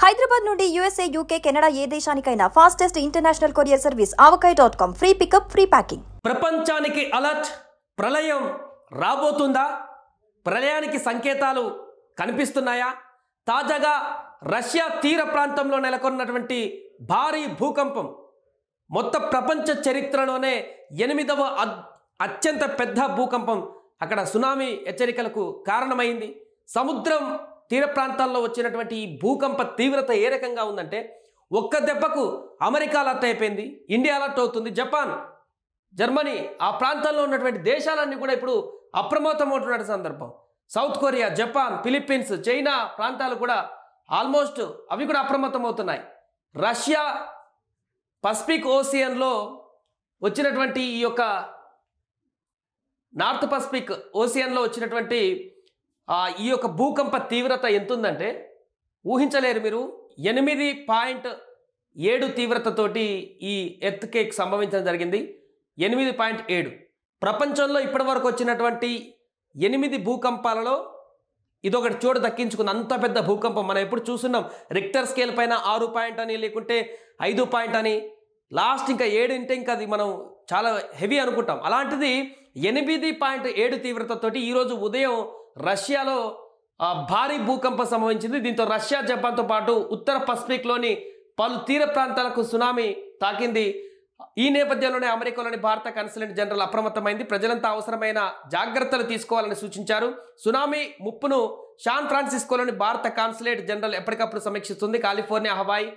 హైదరాబాద్ నుండి USA, UK, Canada ఏ దేశానికైనా fastest international courier service avakai.com. Free pickup, free packing. ప్రపంచానికి అలర్ట్. ప్రళయం రాబోతుందా? ప్రళయానికి సంకేతాలు కనిపిస్తున్నాయా? తాజాగా రష్యా తీర ప్రాంతంలో నెలకొన్నటువంటి భారీ భూకంపం మొత్తం ప్రపంచ చరిత్రలోనే 8వ అత్యంత పెద్ద భూకంపం అక్కడ సునామీ హెచ్చరికలకు కారణమైంది. సముద్రం తీర ప్రాంతాల్లో వచ్చినటువంటి ఈ భూకంప తీవ్రత ఏ రకంగా ఉందంటే ఒక్క దెబ్బకు అమెరికా అలర్ట్ అయిపోయింది, ఇండియా అలర్ట్ అవుతుంది, జపాన్, జర్మనీ, ఆ ప్రాంతాల్లో ఉన్నటువంటి దేశాలన్నీ కూడా ఇప్పుడు అప్రమత్తమవుతున్న సందర్భం. South Korea, Japan, Philippines, China ప్రాంతాలు కూడా ఆల్మోస్ట్ అవి కూడా అప్రమత్తమవుతున్నాయి. రష్యా పసిఫిక్ ఓషియన్లో వచ్చినటువంటి ఈ యొక్క నార్త్ పసిఫిక్ ఓషియన్లో వచ్చినటువంటి ఈ యొక్క భూకంప తీవ్రత ఎంత ఉందంటే ఊహించలేరు మీరు. 8.7 తీవ్రతతోటి ఈ ఎర్త్ కేక్ సంభవించడం జరిగింది. 8.7. ప్రపంచంలో ఇప్పటి వరకు వచ్చినటువంటి 8 భూకంపాలలో ఇదొకటి చోటు దక్కించుకుంది. అంత పెద్ద భూకంపం మనం ఎప్పుడు చూస్తున్నాం. రిక్టర్ స్కేల్ పైన 6 పాయింట్ అని, లేకుంటే 5 పాయింట్ అని, లాస్ట్ ఇంకా 7 అంటే ఇంకా అది మనం చాలా హెవీ అనుకుంటాం. అలాంటిది 8.7 తీవ్రతతోటి ఈరోజు ఉదయం రష్యాలో భారీ భూకంపం సంభవించింది. దీంతో రష్యా, జపాన్తో పాటు ఉత్తర పసిఫిక్లోని పలు తీర ప్రాంతాలకు సునామీ తాకింది. ఈ నేపథ్యంలోనే అమెరికాలోని భారత కాన్సులేట్ జనరల్ అప్రమత్తమైంది. ప్రజలంతా అవసరమైన జాగ్రత్తలు తీసుకోవాలని సూచించారు. సునామీ ముప్పును శాన్ ఫ్రాన్సిస్కోలోని భారత కాన్సులేట్ జనరల్ ఎప్పటికప్పుడు సమీక్షిస్తుంది. కాలిఫోర్నియా, హవాయి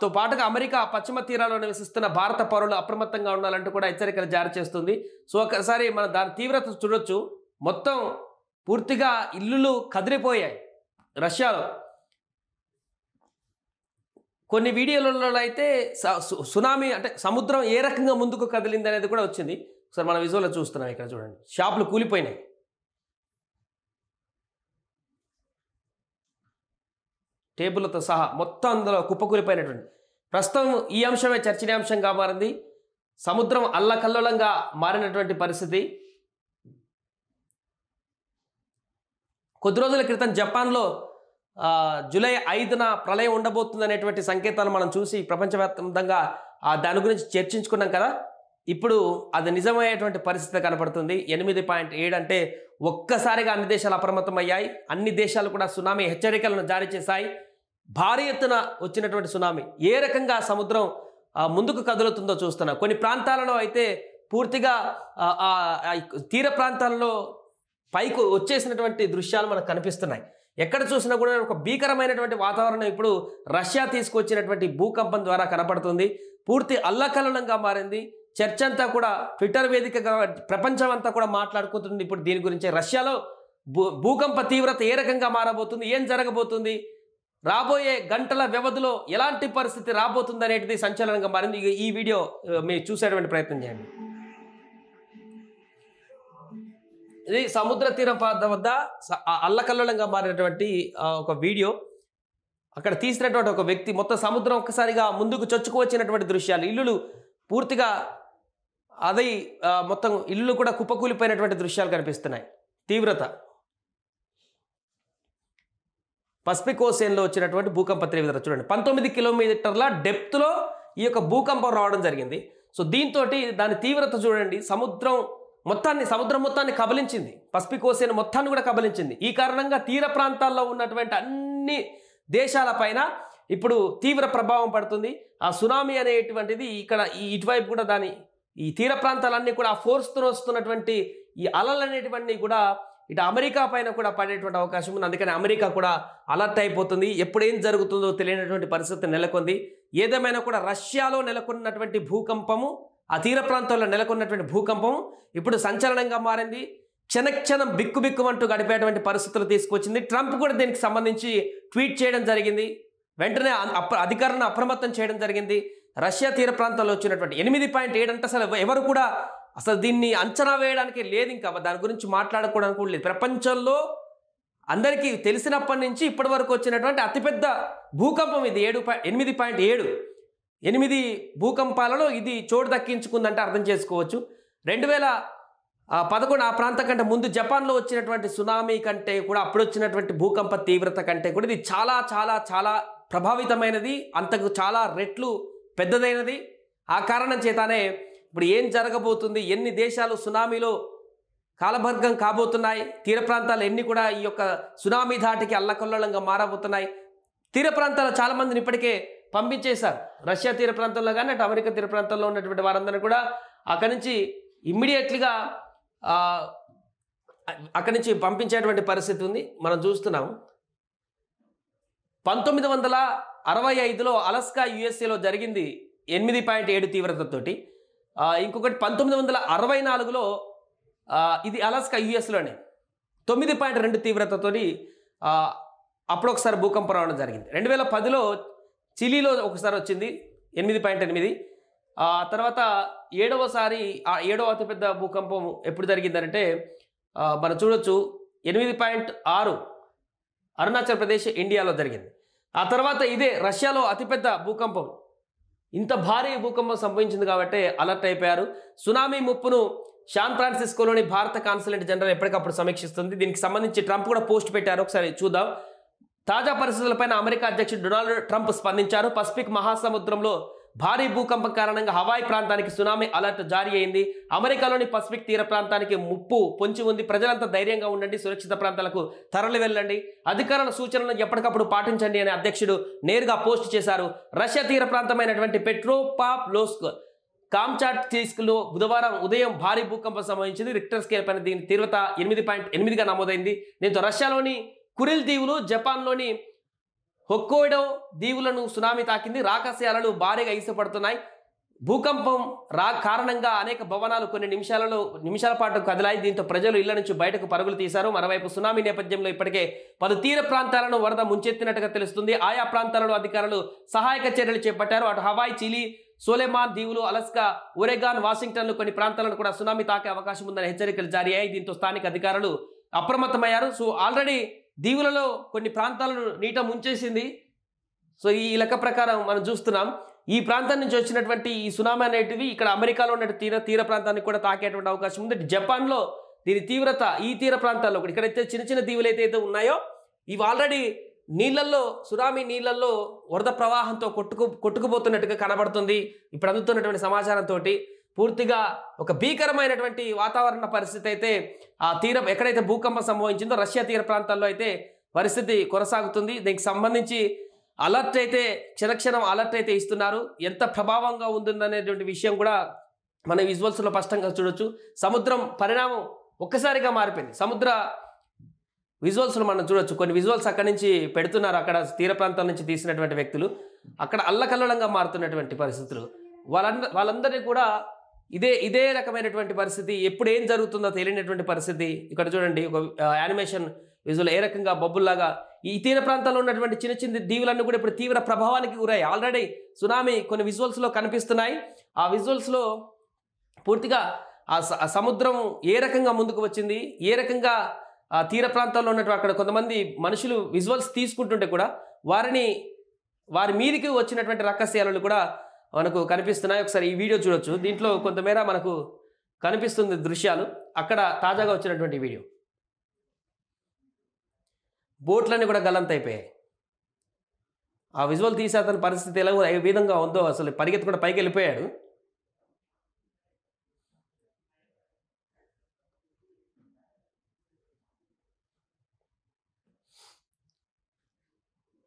తో పాటుగా అమెరికా పశ్చిమ తీరాల్లో నివసిస్తున్న భారత పౌరులు అప్రమత్తంగా ఉండాలంటూ కూడా హెచ్చరికలు జారీ చేస్తుంది. సో ఒకసారి మనం దాని తీవ్రత చూడొచ్చు. మొత్తం పూర్తిగా ఇల్లులు కదిలిపోయాయి రష్యాలో. కొన్ని వీడియోలలో అయితే సునామీ అంటే సముద్రం ఏ రకంగా ముందుకు కదిలింది అనేది కూడా వచ్చింది. ఒకసారి మన విజువల్లో చూస్తున్నాం. ఇక్కడ చూడండి, షాపులు కూలిపోయినాయి. టేబుల్తో సహా మొత్తం అందులో కుప్పకూలిపోయినటువంటి. ప్రస్తుతం ఈ అంశమే చర్చనీయాంశంగా మారింది. సముద్రం అల్లకల్లోలంగా మారినటువంటి పరిస్థితి. కొద్ది రోజుల క్రితం జపాన్లో జూలై 5న ప్రళయం ఉండబోతుంది అనేటువంటి సంకేతాలు మనం చూసి ప్రపంచవ్యాప్తంగా దాని గురించి చర్చించుకున్నాం కదా. ఇప్పుడు అది నిజమయ్యేటువంటి పరిస్థితి కనపడుతుంది. 8.7 అంటే ఒక్కసారిగా అన్ని దేశాలు అప్రమత్తమయ్యాయి. అన్ని దేశాలు కూడా సునామీ హెచ్చరికలను జారీ చేశాయి. భారీ ఎత్తున వచ్చినటువంటి సునామీ ఏ రకంగా సముద్రం ముందుకు కదులుతుందో చూస్తున్నాం. కొన్ని ప్రాంతాలలో అయితే పూర్తిగా తీర ప్రాంతాల్లో పైకి వచ్చేసినటువంటి దృశ్యాలు మనకు కనిపిస్తున్నాయి. ఎక్కడ చూసినా కూడా ఒక భీకరమైనటువంటి వాతావరణం ఇప్పుడు రష్యా తీసుకొచ్చినటువంటి భూకంపం ద్వారా కనపడుతుంది. పూర్తి అల్లకల్లోలంగా మారింది. చర్చ అంతా కూడా ట్విట్టర్ వేదికగా ప్రపంచం అంతా కూడా మాట్లాడుకుంటుంది ఇప్పుడు దీని గురించి. రష్యాలో భూకంప తీవ్రత ఏ రకంగా మారబోతుంది, ఏం జరగబోతుంది, రాబోయే గంటల వ్యవధిలో ఎలాంటి పరిస్థితి రాబోతుంది అనేటిది సంచలనంగా మారింది. ఈ వీడియో మీరు చూసేటువంటి ప్రయత్నం చేయండి. ఇది సముద్ర తీరం వద్ద అల్లకల్లోలంగా మారినటువంటి ఒక వీడియో. అక్కడ తీసినటువంటి ఒక వ్యక్తి మొత్తం సముద్రం ఒక్కసారిగా ముందుకు చొచ్చుకు వచ్చినటువంటి దృశ్యాలు. ఇల్లులు పూర్తిగా అది మొత్తం ఇల్లు కూడా కుప్పకూలిపోయినటువంటి దృశ్యాలు కనిపిస్తున్నాయి. తీవ్రత పసిఫిక్ ఓషియన్లో వచ్చినటువంటి భూకంప తీవ్రత చూడండి. 19 కిలోమీటర్ల డెప్త్లో ఈ యొక్క భూకంపం రావడం జరిగింది. సో దీంతో దాని తీవ్రత చూడండి. సముద్రం మొత్తాన్ని కబలించింది. పసిఫిక్ ఓషియన్ మొత్తాన్ని కూడా కబలించింది. ఈ కారణంగా తీర ప్రాంతాల్లో ఉన్నటువంటి అన్ని దేశాలపైన ఇప్పుడు తీవ్ర ప్రభావం పడుతుంది. ఆ సునామీ అనేటువంటిది ఇక్కడ ఇటువైపు కూడా ఈ తీర ప్రాంతాలన్నీ కూడా ఆ ఫోర్స్తో వస్తున్నటువంటి ఈ అలలు అనేటువంటివి కూడా ఇటు అమెరికా పైన కూడా పడేటువంటి అవకాశం ఉంది. అందుకని అమెరికా కూడా అలర్ట్ అయిపోతుంది. ఎప్పుడేం జరుగుతుందో తెలియనటువంటి పరిస్థితి నెలకొంది. ఏదేమైనా కూడా రష్యాలో నెలకొన్నటువంటి భూకంపము, ఆ తీర ప్రాంతాల్లో నెలకొన్నటువంటి భూకంపము ఇప్పుడు సంచలనంగా మారింది. క్షణక్షణం బిక్కుబిక్కుమంటూ గడిపేటువంటి పరిస్థితులు తీసుకొచ్చింది. ట్రంప్ కూడా దీనికి సంబంధించి ట్వీట్ చేయడం జరిగింది. వెంటనే అధికారులను అప్రమత్తం చేయడం జరిగింది. రష్యా తీర ప్రాంతాల్లో వచ్చినటువంటి 8.7 అంటే ఎవరు కూడా అసలు దీన్ని అంచనా వేయడానికి లేదు. ఇంకా దాని గురించి మాట్లాడుకోవడానికి కూడా లేదు. ప్రపంచంలో అందరికీ తెలిసినప్పటి నుంచి ఇప్పటి వరకు వచ్చినటువంటి అతిపెద్ద భూకంపం ఇది. 8.7. 8 భూకంపాలలో ఇది చోటు దక్కించుకుందంటే అర్థం చేసుకోవచ్చు. 2011 ఆ ప్రాంతం కంటే ముందు జపాన్లో వచ్చినటువంటి సునామీ కంటే కూడా అప్పుడు వచ్చినటువంటి భూకంప తీవ్రత కంటే కూడా ఇది చాలా చాలా చాలా ప్రభావితమైనది, అంతకు చాలా రెట్లు పెద్దదైనది. ఆ కారణం చేతనే ఇప్పుడు ఏం జరగబోతుంది, ఎన్ని దేశాలు సునామీలో కాలభర్గం కాబోతున్నాయి, తీర ప్రాంతాలు ఎన్ని కూడా ఈ యొక్క సునామీ ధాటికి అల్లకల్లోలంగా మారబోతున్నాయి. తీర ప్రాంతాల్లో చాలామందిని ఇప్పటికే పంపించేశారు. రష్యా తీర ప్రాంతంలో కానీ అటు అమెరికా తీర ప్రాంతంలో ఉన్నటువంటి వారందరినీ కూడా అక్కడి నుంచి ఇమ్మీడియట్లీగా అక్కడి నుంచి పంపించేటువంటి పరిస్థితి ఉంది. మనం చూస్తున్నాము 1965లో అలస్కా యుఎస్ఏలో జరిగింది 8.7 తీవ్రతతోటి. ఇంకొకటి 1964లో ఇది అలస్కా యుఎస్లోనే 9.2 తీవ్రతతోటి అప్పుడు ఒకసారి భూకంపం రావడం జరిగింది. 2010లో చిలీలో ఒకసారి వచ్చింది 8.8. తర్వాత ఏడవ అతిపెద్ద భూకంపం ఎప్పుడు జరిగిందంటే మనం చూడొచ్చు 8.6 అరుణాచల్ ప్రదేశ్ ఇండియాలో జరిగింది. ఆ తర్వాత ఇదే రష్యాలో అతిపెద్ద భూకంపం, ఇంత భారీ భూకంపం సంభవించింది కాబట్టి అలర్ట్ అయిపోయారు. సునామీ ముప్పును శాన్ ఫ్రాన్సిస్కోలోని భారత కాన్సులేట్ జనరల్ ఎప్పటికప్పుడు సమీక్షిస్తుంది. దీనికి సంబంధించి ట్రంప్ కూడా పోస్ట్ పెట్టారు, ఒకసారి చూద్దాం. తాజా పరిస్థితులపైన అమెరికా అధ్యక్షుడు డొనాల్డ్ ట్రంప్ స్పందించారు. పసిఫిక్ మహాసముద్రంలో భారీ భూకంపం కారణంగా హవాయి ప్రాంతానికి సునామీ అలర్ట్ జారీ అయింది. అమెరికాలోని పసిఫిక్ తీర ప్రాంతానికి ముప్పు పొంచి ఉంది. ప్రజలంతా ధైర్యంగా ఉండండి, సురక్షిత ప్రాంతాలకు తరలి వెళ్ళండి, అధికారుల సూచనలను ఎప్పటికప్పుడు పాటించండి అని అధ్యక్షుడు నేరుగా పోస్ట్ చేశారు. రష్యా తీర ప్రాంతమైనటువంటి పెట్రోపావ్లోవ్స్క్ కామ్చాట్స్కీలో బుధవారం ఉదయం భారీ భూకంపం సంభవించింది. రిక్టర్ స్కేల్ పైన దీని తీవ్రత 8.8గా నమోదైంది. దీంతో రష్యాలోని కురిల్ దీవులు, జపాన్లోని హొక్కైడో దీవులను సునామీ తాకింది. రాకాసి అలలు భారీగా ఈసపడుతున్నాయి. భూకంపం కారణంగా అనేక భవనాలు కొన్ని నిమిషాల పాటు కదిలాయి. దీంతో ప్రజలు ఇళ్ల నుంచి బయటకు పరుగులు తీశారు. మరోవైపు సునామీ నేపథ్యంలో ఇప్పటికే పలు తీర ప్రాంతాలను వరద ముంచెత్తినట్టుగా తెలుస్తుంది. ఆయా ప్రాంతాలలో అధికారులు సహాయక చర్యలు చేపట్టారు. అటు హవాయి, చిలీ, సోలెమాన్ దీవులు, అలస్కా, ఒరెగాన్, వాషింగ్టన్లు కొన్ని ప్రాంతాలను కూడా సునామీ తాకే అవకాశం ఉందని హెచ్చరికలు జారీ అయ్యాయి. దీంతో స్థానిక అధికారులు అప్రమత్తమయ్యారు. సో ఆల్రెడీ దీవులలో కొన్ని ప్రాంతాలను నీట ముంచేసింది. సో ఈ లెక్క ప్రకారం మనం చూస్తున్నాం ఈ ప్రాంతం నుంచి వచ్చినటువంటి ఈ సునామీ అనేటివి ఇక్కడ అమెరికాలో ఉన్న తీర ప్రాంతానికి కూడా తాకేటువంటి అవకాశం ఉంది. జపాన్లో దీని తీవ్రత ఈ తీర ప్రాంతాల్లో కూడా ఇక్కడైతే చిన్న చిన్న దీవులు అయితే ఉన్నాయో ఇవి ఆల్రెడీ నీళ్ళల్లో, సునామీ నీళ్ళల్లో వరద ప్రవాహంతో కొట్టుకుపోతున్నట్టుగా కనబడుతుంది. ఇప్పుడు అందుతున్నటువంటి సమాచారంతో పూర్తిగా ఒక భీకరమైనటువంటి వాతావరణ పరిస్థితి అయితే ఆ ఎక్కడైతే భూకంపం సంభవించిందో రష్యా తీర ప్రాంతాల్లో అయితే పరిస్థితి కొనసాగుతుంది. దీనికి సంబంధించి అలర్ట్ అయితే క్షణక్షణం అలర్ట్ అయితే ఇస్తున్నారు. ఎంత ప్రభావంగా ఉంటుందనేటువంటి విషయం కూడా మన విజువల్స్లో స్పష్టంగా చూడొచ్చు. సముద్రం పరిణామం ఒక్కసారిగా మారిపోయింది. సముద్ర విజువల్స్లో మనం చూడొచ్చు. కొన్ని విజువల్స్ అక్కడి నుంచి పెడుతున్నారు, అక్కడ తీర ప్రాంతాల నుంచి తీసినటువంటి వ్యక్తులు. అక్కడ అల్లకల్లోలంగా మారుతున్నటువంటి పరిస్థితులు. వాళ్ళందరినీ కూడా ఇదే రకమైనటువంటి పరిస్థితి, ఎప్పుడు ఏం జరుగుతుందో తెలియనటువంటి పరిస్థితి. ఇక్కడ చూడండి ఒక యానిమేషన్ విజువల్ ఏ రకంగా బొబ్బుల్లాగా ఈ తీర ప్రాంతాల్లో ఉన్నటువంటి చిన్న చిన్న దీవులన్నీ కూడా ఇప్పుడు తీవ్ర ప్రభావానికి గురయ్యాయి. ఆల్రెడీ సునామీ కొన్ని విజువల్స్లో కనిపిస్తున్నాయి. ఆ విజువల్స్లో పూర్తిగా ఆ సముద్రం ఏ రకంగా ముందుకు వచ్చింది, ఏ రకంగా ఆ తీర ప్రాంతాల్లో ఉన్నటువంటి అక్కడ కొంతమంది మనుషులు విజువల్స్ తీసుకుంటుంటే కూడా వారి మీదికి వచ్చినటువంటి రక్కస్యాలు కూడా మనకు కనిపిస్తున్నాయి. ఒకసారి ఈ వీడియో చూడొచ్చు. దీంట్లో కొంతమేర మనకు కనిపిస్తుంది దృశ్యాలు. అక్కడ తాజాగా వచ్చినటువంటి వీడియో. బోట్లన్నీ కూడా గల్లంతైపోయాయి. ఆ విజువల్ తీసే అతని పరిస్థితి ఎలా ఏ విధంగా ఉందో అసలు పరిగెత్తకుండా పైకి వెళ్ళిపోయాడు.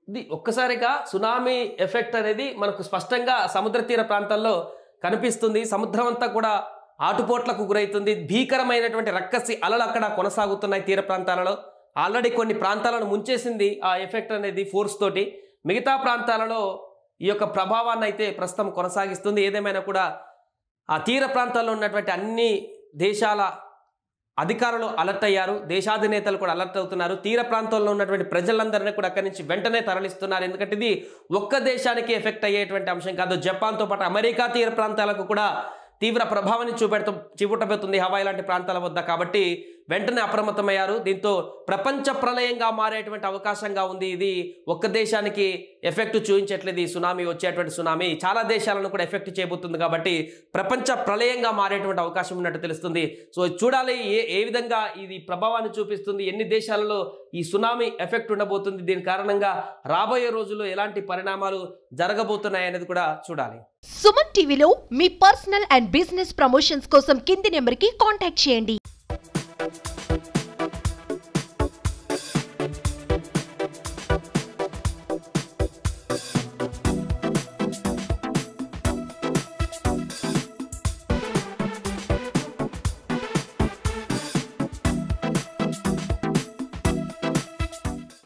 ఇది ఒక్కసారిగా సునామీ ఎఫెక్ట్ అనేది మనకు స్పష్టంగా సముద్ర తీర ప్రాంతాల్లో కనిపిస్తుంది. సముద్రం అంతా కూడా ఆటుపోట్లకు గురవుతుంది. భీకరమైనటువంటి రక్కసి అలలు అక్కడ కొనసాగుతున్నాయి తీర ప్రాంతాలలో. ఆల్రెడీ కొన్ని ప్రాంతాలను ముంచేసింది ఆ ఎఫెక్ట్ అనేది ఫోర్స్ తోటి. మిగతా ప్రాంతాలలో ఈ యొక్క ప్రభావాన్ని అయితే ప్రస్తుతం కొనసాగిస్తుంది. ఏదేమైనా కూడా ఆ తీర ప్రాంతాల్లో ఉన్నటువంటి అన్ని దేశాల అధికారులు అలర్ట్ అయ్యారు. దేశాధినేతలు కూడా అలర్ట్ అవుతున్నారు. తీర ప్రాంతాల్లో ఉన్నటువంటి ప్రజలందరినీ కూడా అక్కడి నుంచి వెంటనే తరలిస్తున్నారు. ఎందుకంటే ఇది ఒక్క దేశానికి ఎఫెక్ట్ అయ్యేటువంటి అంశం కాదు. జపాన్తో పాటు అమెరికా తీర ప్రాంతాలకు కూడా తీవ్ర ప్రభావాన్ని చూపెట్టబోతుంది హవాయి లాంటి ప్రాంతాల వద్ద. కాబట్టి వెంటనే అప్రమత్తమయ్యారు. దీంతో ప్రపంచ ప్రళయంగా మారేటువంటి అవకాశంగా ఉంది. ఇది ఒక్క దేశానికి ఎఫెక్ట్ చూపించట్లేదు. ఈ సునామీ వచ్చేటువంటి సునామీ చాలా దేశాలను కూడా ఎఫెక్ట్ చేయబోతుంది కాబట్టి ప్రపంచ ప్రళయంగా మారేటువంటి అవకాశం ఉన్నట్టు తెలుస్తుంది. సో చూడాలి ఏ విధంగా ఇది ప్రభావాన్ని చూపిస్తుంది, ఎన్ని దేశాలలో ఈ సునామీ ఎఫెక్ట్ ఉండబోతుంది, దీని కారణంగా రాబోయే రోజుల్లో ఎలాంటి పరిణామాలు జరగబోతున్నాయి అనేది కూడా చూడాలి. సుమన్ టీవీలో మీ పర్సనల్ అండ్ బిజినెస్ ప్రమోషన్స్ కోసం కింది నెంబర్కి కాంటాక్ట్ చేయండి.